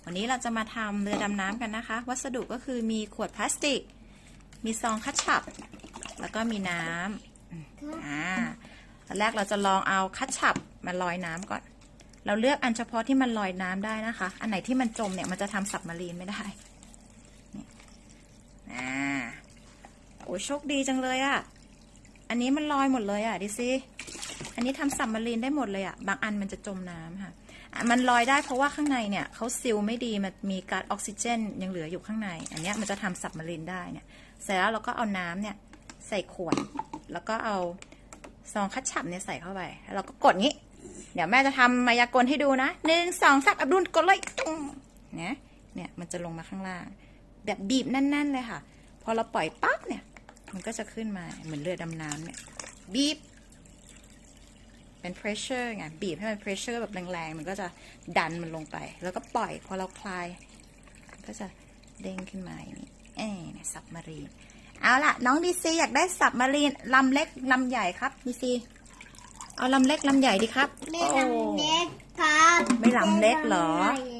วันนี้เราจะมาทำเรือดำน้ำกันนะคะ วัสดุก็คือมีขวดพลาสติกมีซองคัตชับแล้วก็มีน้ำตอนแรกเราจะลองเอาคัตชับมาลอยน้ำก่อนเราเลือกอันเฉพาะที่มันลอยน้ำได้นะคะอันไหนที่มันจมเนี่ยมันจะทำซับมารีนไม่ได้โอ้โชคดีจังเลยอะอันนี้มันลอยหมดเลยอะดิซิอันนี้ทำซับมารีนได้หมดเลยอะบางอันมันจะจมน้ำค่ะมันลอยได้เพราะว่าข้างในเนี่ยเขาซีลไม่ดีมันมีก๊าซออกซิเจนยังเหลืออยู่ข้างในอันนี้มันจะทำซับมารีนได้เนี่ยเสร็จแล้วเราก็เอาน้ำเนี่ยใส่ขวดแล้วก็เอาซองคัตชับเนี่ยใส่เข้าไปแล้วเราก็กดงี้เดี๋ยวแม่จะทำมายากลให้ดูนะ1 2 3อับดุลกดเลยตุ้งเนี่ยมันจะลงมาข้างล่างแบบบีบแน่นๆเลยค่ะพอเราปล่อยปั๊บเนี่ยมันก็จะขึ้นมาเหมือนเรือดำน้ำเนี่ยบีบเป็น pressure ไงบีบให้มัน pressure แบบแรงๆมันก็จะดันมันลงไปแล้วก็ปล่อยพอเราคลายมันก็จะเด้งขึ้นมาอย่างนี้เนี่ยซับมารีนเอาล่ะน้องดีซีอยากได้ซับมารีนลำเล็กลำใหญ่ครับดีซีเอาลำเล็กลำใหญ่ดีครับ ไม่ลำเล็กครับ ไม่ลำเล็กเหรอ ลำใหญ่